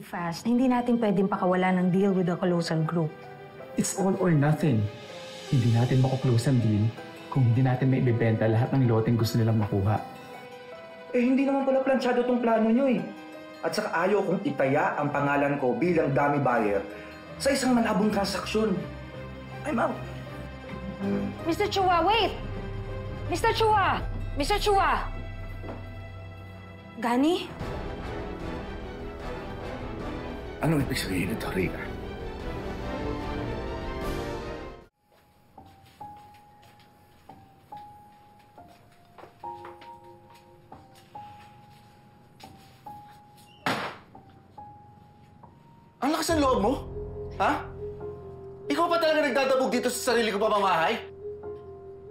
fast, hindi natin pwedeng pakawalan ng deal with the Colossal Group. It's all or nothing. Hindi natin makuklose ang deal kung hindi natin may ibebenta lahat ng loteng gusto nilang makuha. Eh, hindi naman pala planchado tong plano nyo eh. At saka ayaw kong itaya ang pangalan ko bilang dummy buyer sa isang malabong transaksyon. I'm out. Mr. Chua, wait! Mr. Chua! Mr. Chua! Gani? Anong ibig sabihin nito, Rika? Ang lakas ng loob mo? Ha? Ikaw pa talaga nagdadabog dito sa sarili ko pamamahay?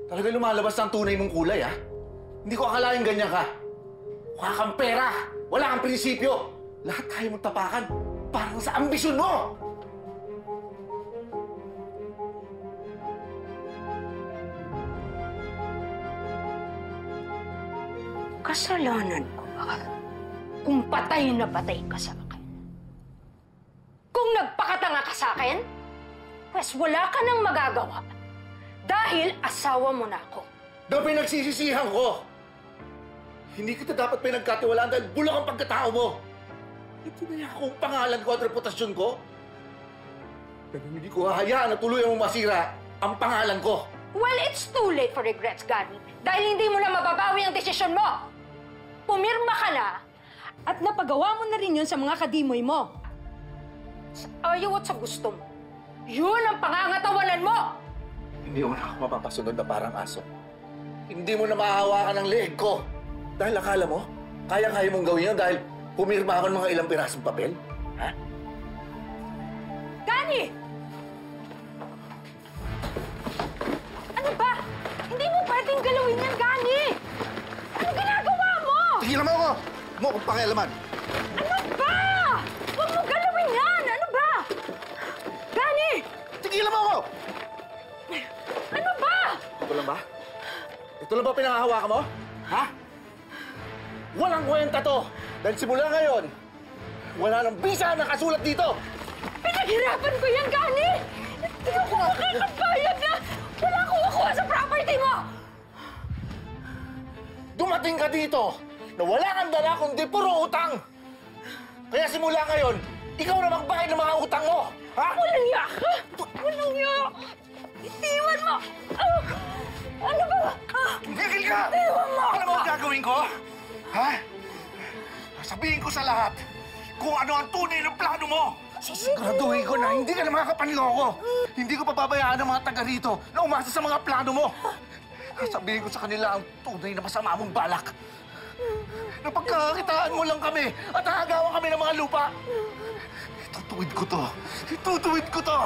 Talaga lumalabas ang tunay mong kulay, ha? Hindi ko akalain ganyan ka. Wala kang pera. Wala kang prinsipyo. Lahat kaya mong tapakan parang sa ambisyon mo! Kasalanan ko ba kung patay na patay ka sa akin? Kung nagpakatanga ka sa akin, pues wala ka nang magagawa. Dahil asawa mo na ako. Na pinagsisisihan ko! Hindi kita dapat pinagkatiwalaan dahil bulok ang pagkatao mo! Hindi na akong pangalan ko at reputasyon ko. Pero hindi ko hahayaan na tuluyan mong masira ang pangalan ko. Well, it's too late for regrets, Gani. Dahil hindi mo na mababawi ang desisyon mo. Pumirma ka na at napagawa mo na rin yun sa mga kadimoy mo. Sa ayaw at sa gusto mo. Yun ang pangangatawanan mo! Hindi mo na ako mapapasunod na parang aso. Hindi mo na mahahawakan ang leeg ko. Dahil akala mo, kaya-kaya mong gawin yun dahil pumirma ako ng mga ilang pirasong papel? Ha? Gani! Ano ba? Hindi mo pwedeng galawin yan, Gani! Ano ginagawa mo? Tigilan mo ako! Huwag mo akong pakialaman. Ano ba? Huwag mo galawin yan! Ano ba? Gani! Tigilan mo ako! Ano ba? Ito lang ba? Ito lang ba pinangahawakan mo? Ha? Walang kwenta to! Dahil simula ngayon, wala nang bisa na kasulat dito! Pinaghirapan ko yan, Gani! Hindi ako makakabayad na! Wala akong makuha sa property mo! Dumating ka dito na wala kang dala kundi puro utang! Kaya simula ngayon, ikaw na magbayad ng mga utang mo! Ha? Walang yak! Walang yak! Itiwan mo! Ano ba? Tigil ka! Itiwan mo! Alam mo ang gagawin ko? Ha? Sabihin ko sa lahat kung ano ang tunay ng plano mo! Sisiguraduhin ko na hindi ka na makakapanloko! Hindi ko pababayaan ang mga taga rito na umasa sa mga plano mo! Sabihin ko sa kanila ang tunay na masama mong balak! Na pagkakakitaan mo lang kami at hahagawan kami ng mga lupa! Itutuwid ko to! Itutuwid ko to!